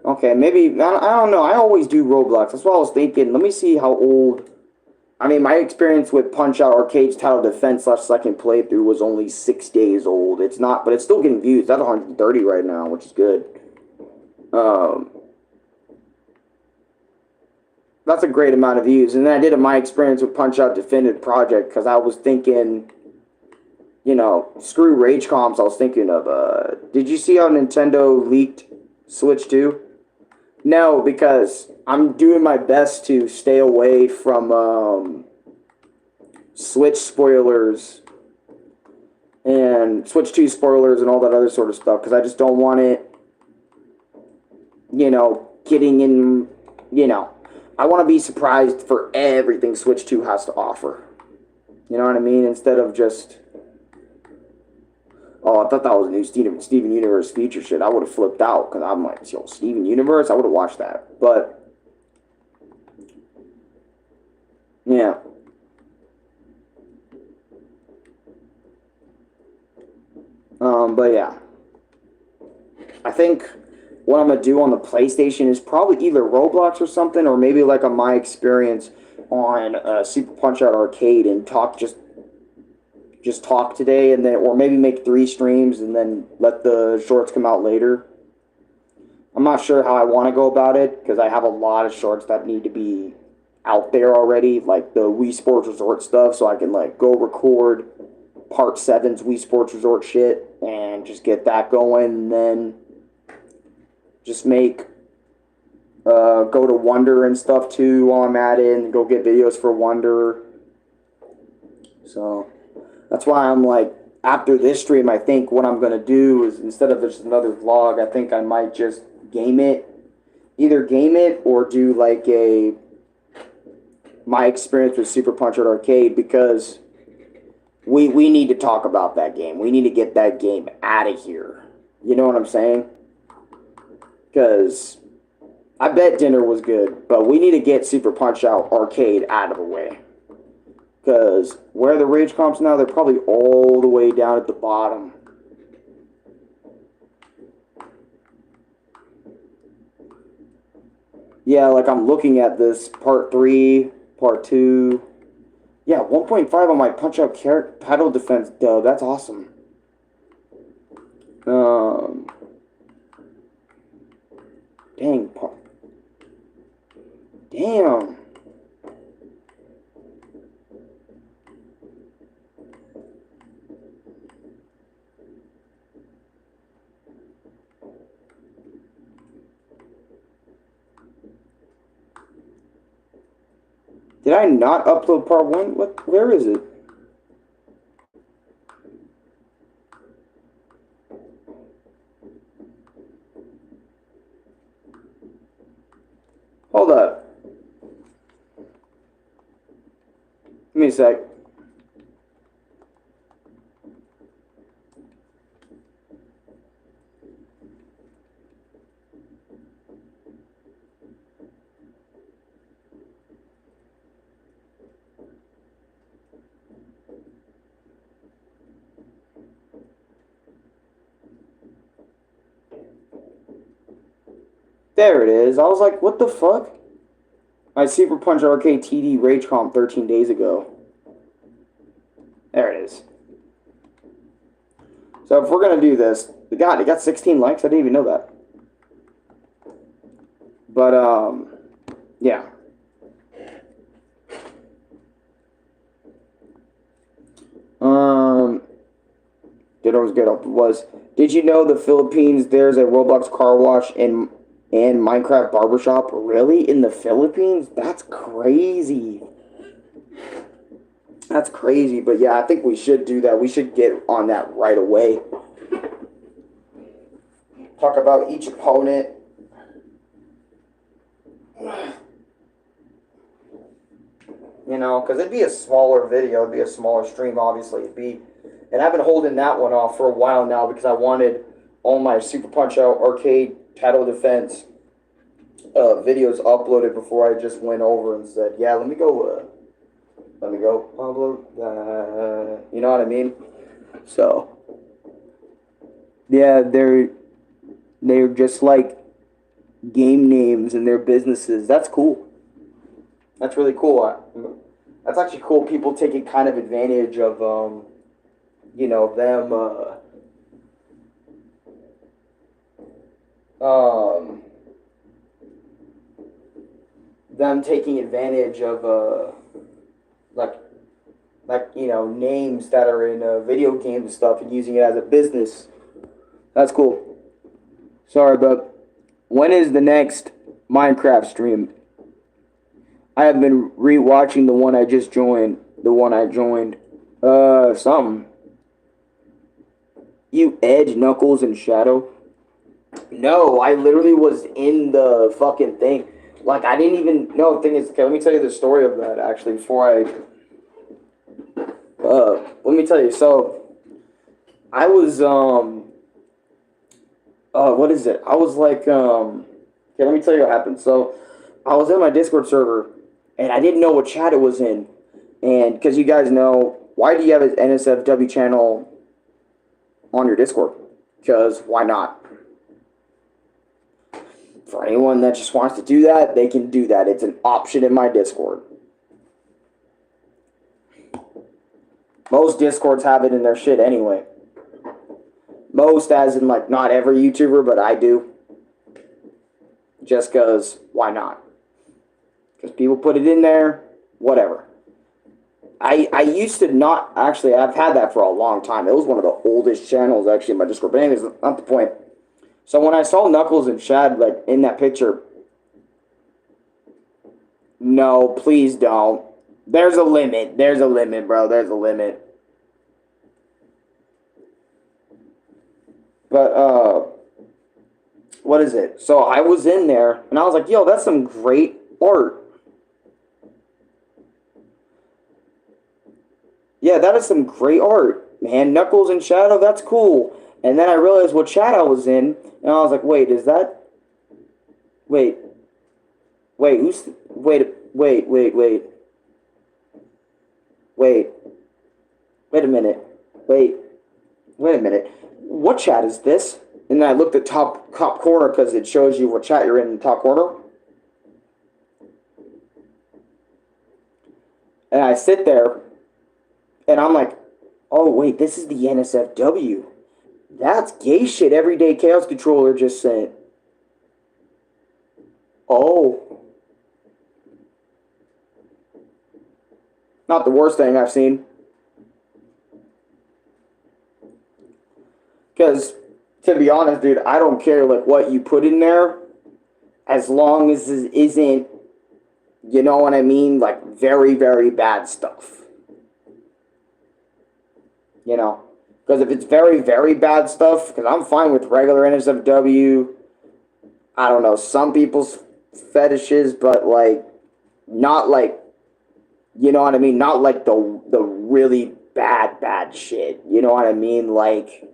Okay, maybe... I don't know. I always do Roblox. That's what I was thinking. Let me see how old... I mean, my experience with Punch-Out Arcade's Title Defense / second playthrough was only 6 days old. It's not... But it's still getting views. That's 130 right now, which is good. That's a great amount of views. And then I did my experience with Punch-Out Definitive Project because I was thinking, screw Rage Comps. I was thinking of, did you see how Nintendo leaked Switch 2? No, because I'm doing my best to stay away from Switch spoilers and Switch 2 spoilers and all that other sort of stuff because I just don't want it, getting in, I want to be surprised for everything Switch 2 has to offer. You know what I mean? Instead of just... Oh, I thought that was a new Steven Universe feature shit. I would have flipped out because I'm like, yo, Steven Universe? I would have watched that. But, yeah. But yeah. I think what I'm going to do on the PlayStation is probably either Roblox or something, or maybe like on my experience on Super Punch-Out Arcade and just talk today, and then, or maybe make 3 streams and then let the shorts come out later. I'm not sure how I want to go about it because I have a lot of shorts that need to be out there already, like the Wii Sports Resort stuff, so I can like go record Part 7's Wii Sports Resort shit and just get that going, and then just make go to Wonder and stuff too while I'm at it, and go get videos for Wonder. So that's why I'm like, after this stream, I think what I'm going to do is, instead of just another vlog, I think I might just game it. Either game it or do like my experience with Super Punch-Out Arcade, because we need to talk about that game. We need to get that game out of here. You know what I'm saying? Because I bet dinner was good, but we need to get Super Punch-Out Arcade out of the way. Because where are the Rage Comps now? They're probably all the way down at the bottom. Yeah, like I'm looking at this. Part 3, Part 2. Yeah, 1.5 on my Punch-Out Title Defense dub. That's awesome. Dang. Damn. Did I not upload part 1? What? Where is it? Hold up. Give me a sec. There it is. I was like, what the fuck? My Super Punch Arcade TD Rage Comp 13 days ago. There it is. So if we're going to do this, it got 16 likes. I didn't even know that. But yeah. Um, did always get up was. Did you know the Philippines? There's a Roblox car wash and Minecraft barbershop. Really, in the Philippines? That's crazy. That's crazy. But yeah, I think we should do that. We should get on that right away. Talk about each opponent. You know, because it'd be a smaller video, it'd be a smaller stream, obviously. It'd be, and I've been holding that one off for a while now because I wanted all my Super Punch Out arcade title defense videos uploaded before I just went over and said, yeah, let me go upload that. You know what I mean? So, yeah, they're just like game names and their businesses. That's cool. That's really cool. That's actually cool. People taking kind of advantage of, you know, them taking advantage of, like, you know, names that are in video games and stuff and using it as a business. That's cool. Sorry, but when is the next Minecraft stream? I have been rewatching the one I just joined. The one I joined. Something. You Edge, Knuckles, and Shadow? No, I literally was in the fucking thing. Like, I didn't even. No, the thing is, okay, let me tell you the story of that, actually, before I. Let me tell you. So, I was, what is it? I was like, okay, let me tell you what happened. So, I was in my Discord server, and I didn't know what chat it was in. And, because you guys know, why do you have an NSFW channel on your Discord? Because, why not? For anyone that just wants to do that, they can do that. It's an option in my Discord. Most Discords have it in their shit anyway. Most, as in, like, not every YouTuber, but I do. Just because, why not? Because people put it in there, whatever. I used to not, actually, I've had that for a long time. It was one of the oldest channels, actually, in my Discord. But anyways, not the point. So when I saw Knuckles and Shad, like, in that picture, no, please don't. There's a limit. There's a limit, bro. There's a limit. But, what is it? So I was in there, and I was like, yo, that's some great art. Yeah, that is some great art, man. Knuckles and Shadow, that's cool. And then I realized what chat I was in, and I was like, wait, is that... Wait. Wait, who's... Wait. Wait a minute. Wait a minute. What chat is this? And then I looked at top corner because it shows you what chat you're in the top corner. And I sit there, and I'm like, oh, wait, this is the NSFW. That's gay shit Everyday Chaos Controller just sent. Oh. Not the worst thing I've seen. Because, to be honest, dude, I don't care, like, what you put in there, as long as it isn't, you know what I mean, like, very, very bad stuff. You know? Because if it's very, very bad stuff, because I'm fine with regular NSFW, I don't know, some people's fetishes, but, like, not, like, you know what I mean? Not, like, the really bad shit. You know what I mean? Like...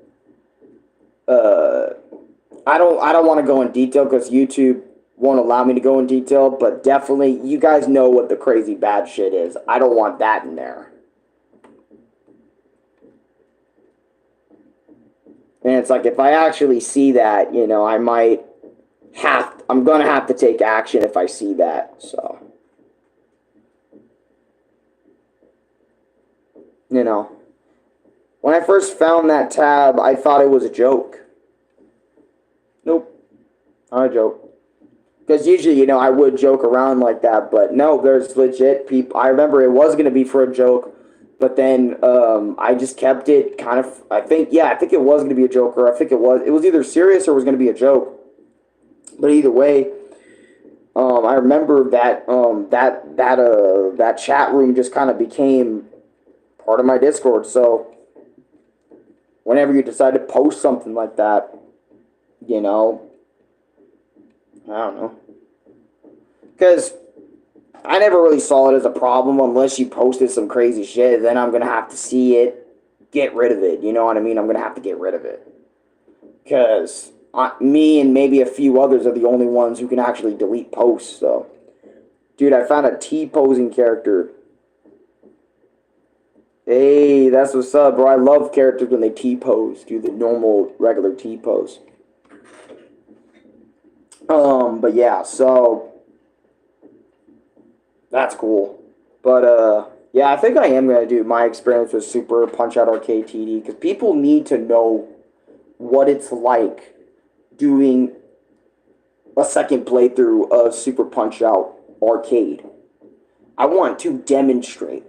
I don't want to go in detail because YouTube won't allow me to go in detail, but definitely you guys know what the crazy bad shit is. I don't want that in there. And it's like if I actually see that, you know, I'm gonna have to take action if I see that. So, you know, when I first found that tab, I thought it was a joke. Nope, not a joke. Because usually, I would joke around like that, but no, there's legit people. I remember it was going to be for a joke, but then I just kept it kind of. I think it was going to be a joke, or I think it was either serious or it was going to be a joke. But either way, I remember that chat room just kind of became part of my Discord. So whenever you decide to post something like that, you know, I don't know. Because I never really saw it as a problem unless you posted some crazy shit. Then I'm going to have to see it, get rid of it. You know what I mean? I'm going to have to get rid of it. Because me and maybe a few others are the only ones who can actually delete posts. So, dude, I found a T-posing character. Hey, that's what's up, bro. I love characters when they T-pose, do the normal, regular T-pose. But yeah, so that's cool. But yeah, I think I am gonna do my experience with Super Punch Out Arcade TD because people need to know what it's like doing a second playthrough of Super Punch Out Arcade. I want to demonstrate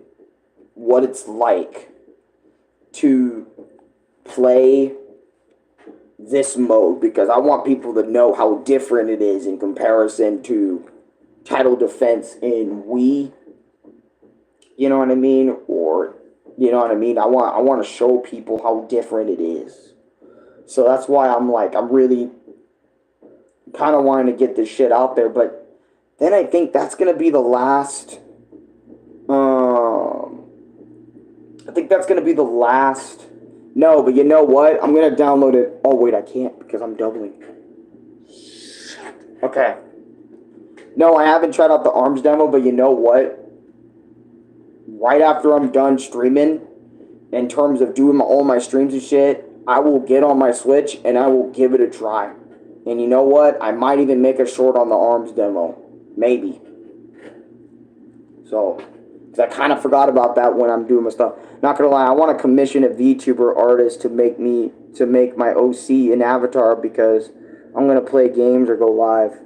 what it's like to play this mode because I want people to know how different it is in comparison to title defense in Wii. You know what I mean? Or you know what I mean? I want to show people how different it is. So that's why I'm really kind of wanting to get this shit out there, but then I think that's going to be the last I think that's going to be the last. No, but you know what? I'm going to download it. Oh, wait, I can't because I'm doubling. Okay. No, I haven't tried out the ARMS demo, but you know what? Right after I'm done streaming, in terms of doing all my streams and shit, I will get on my Switch and I will give it a try. And you know what? I might even make a short on the ARMS demo. Maybe. So, because I kind of forgot about that when I'm doing my stuff. Not gonna lie, I want to commission a VTuber artist to make my OC an avatar because I'm gonna play games or go live.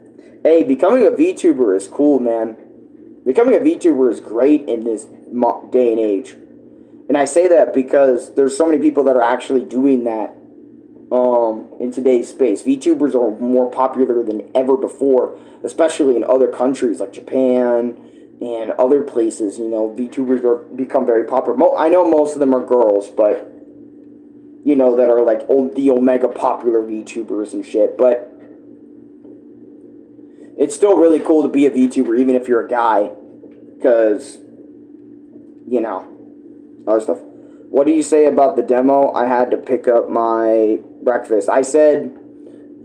Hey, becoming a VTuber is cool, man. Becoming a VTuber is great in this day and age. And I say that because there's so many people that are actually doing that in today's space. VTubers are more popular than ever before, especially in other countries like Japan and other places. You know, VTubers are become very popular. I know most of them are girls, but you know, that are like the Omega popular VTubers and shit. But it's still really cool to be a VTuber, even if you're a guy, because you know, other stuff. What do you say about the demo? I had to pick up my breakfast. I said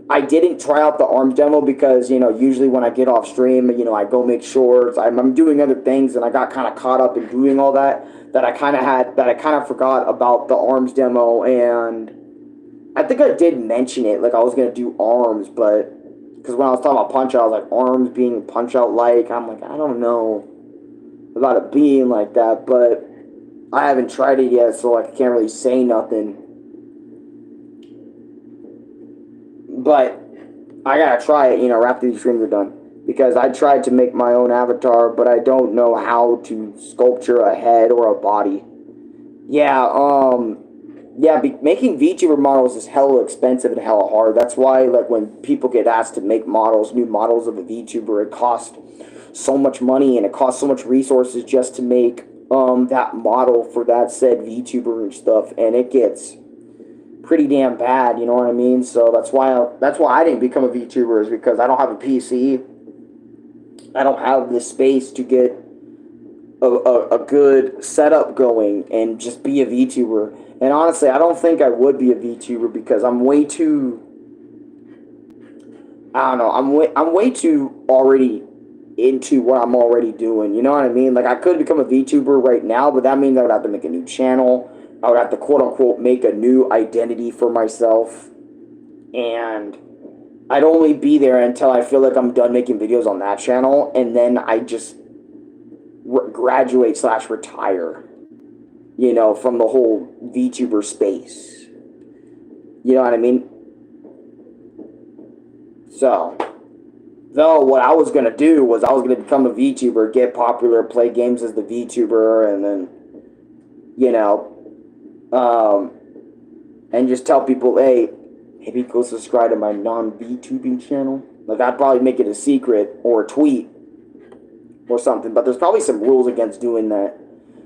I didn't try out the ARMS demo because, you know, usually when I get off stream, you know, I go make shorts. I'm doing other things, and I got kind of caught up in doing all that I kind of forgot about the ARMS demo. And I think I did mention it, like I was going to do ARMS, but because when I was talking about Punch-Out, I was like, ARMS being Punch-Out-like. I'm like, I don't know about it being like that, but I haven't tried it yet, so like, I can't really say nothing. But I gotta try it, you know, after these streams are done. Because I tried to make my own avatar, but I don't know how to sculpture a head or a body. Yeah, making VTuber models is hella expensive and hella hard. That's why, like, when people get asked to make new models of a VTuber, it costs so much money and it costs so much resources just to make that model for that said VTuber and stuff, and it gets pretty damn bad, you know what I mean? So that's why I didn't become a VTuber, is because I don't have a PC. I don't have the space to get a good setup going and just be a VTuber. And honestly, I don't think I would be a VTuber because I'm way too, I don't know, I'm way too already into what I'm already doing. You know what I mean? Like, I could become a VTuber right now, but that means I would have to make a new channel. I would have to, quote unquote, make a new identity for myself. And I'd only be there until I feel like I'm done making videos on that channel. And then I just graduate / retire, you know, from the whole VTuber space. You know what I mean? So Though what I was gonna do was I was gonna become a VTuber, get popular, play games as the VTuber, and then, you know, um, and just tell people, hey, maybe go subscribe to my non-VTubing channel. Like, I'd probably make it a secret or a tweet or something, but there's probably some rules against doing that.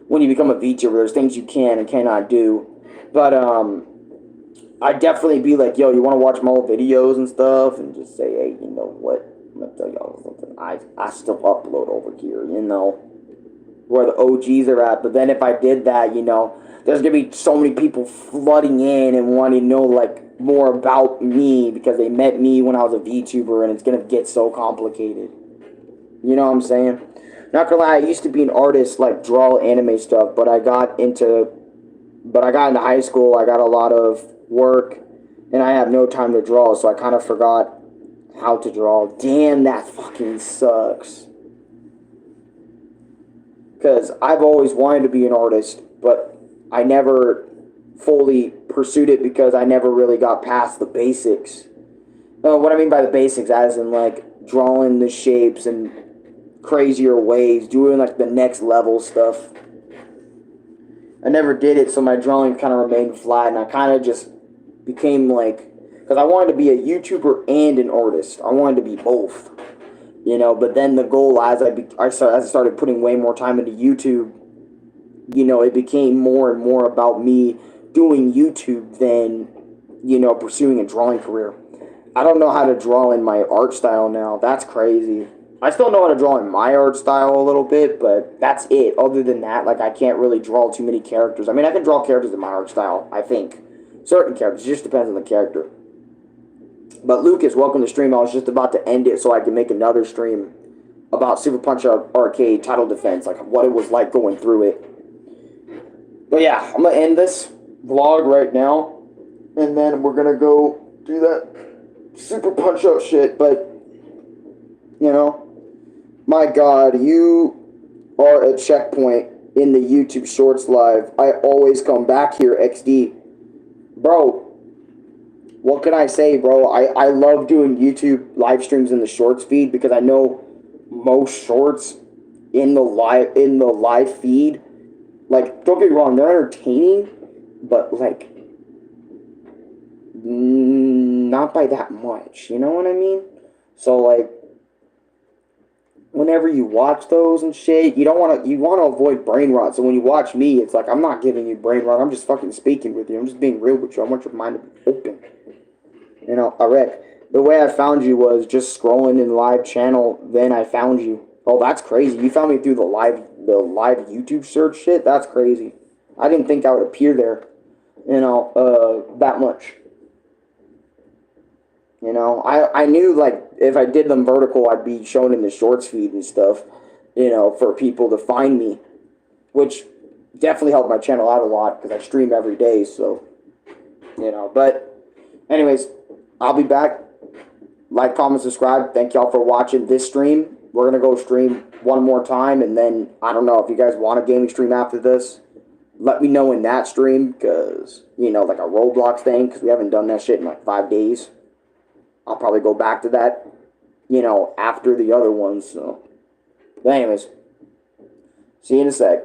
When you become a VTuber, there's things you can and cannot do. But, I'd definitely be like, yo, you want to watch my old videos and stuff? And just say, hey, you know what? I'm going to tell y'all something. I still upload over here, you know, where the OGs are at. But then if I did that, you know, there's going to be so many people flooding in and wanting to know, like, more about me because they met me when I was a VTuber, and it's going to get so complicated. You know what I'm saying? Not gonna lie, I used to be an artist, like, draw anime stuff, but I got into high school, I got a lot of work, and I have no time to draw, so I kind of forgot how to draw. Damn, that fucking sucks. Because I've always wanted to be an artist, but I never fully pursued it because I never really got past the basics. What I mean by the basics, as in, like, drawing the shapes and crazier ways, doing, like, the next level stuff. I never did it, so my drawing kind of remained flat, and I kind of just became like, because I wanted to be a YouTuber and an artist. I wanted to be both, you know. But then the goal, as I started putting way more time into YouTube, you know, it became more and more about me doing YouTube than, you know, pursuing a drawing career. I don't know how to draw in my art style now. That's crazy. I still know how to draw in my art style a little bit, but that's it. Other than that, like, I can't really draw too many characters. I mean, I can draw characters in my art style, I think. Certain characters. It just depends on the character. But Lucas, welcome to the stream. I was just about to end it so I could make another stream about Super Punch Out Arcade Title Defense, like what it was like going through it. But yeah, I'm going to end this vlog right now, and then we're going to go do that Super Punch Out shit, but, you know, my God, you are a checkpoint in the YouTube Shorts live. I always come back here, XD. Bro, what can I say, bro? I love doing YouTube live streams in the Shorts feed because I know most Shorts in the live feed, like, don't get me wrong, they're entertaining, but, like, not by that much, you know what I mean? So, like, whenever you watch those and shit, you want to avoid brain rot. So when you watch me, it's like, I'm not giving you brain rot. I'm just fucking speaking with you. I'm just being real with you. I want your mind to be open. You know, Rick, the way I found you was just scrolling in live channel. Then I found you. Oh, that's crazy. You found me through the live YouTube search shit. That's crazy. I didn't think I would appear there, you know, that much. You know, I knew, like, if I did them vertical, I'd be shown in the Shorts feed and stuff, you know, for people to find me, which definitely helped my channel out a lot because I stream every day, so, you know. But anyways, I'll be back. Like, comment, subscribe. Thank y'all for watching this stream. We're going to go stream one more time, and then, I don't know, if you guys want a gaming stream after this, let me know in that stream, because, you know, like a Roblox thing, because we haven't done that shit in, like, 5 days. I'll probably go back to that, you know, after the other ones, so. But anyways, see you in a sec.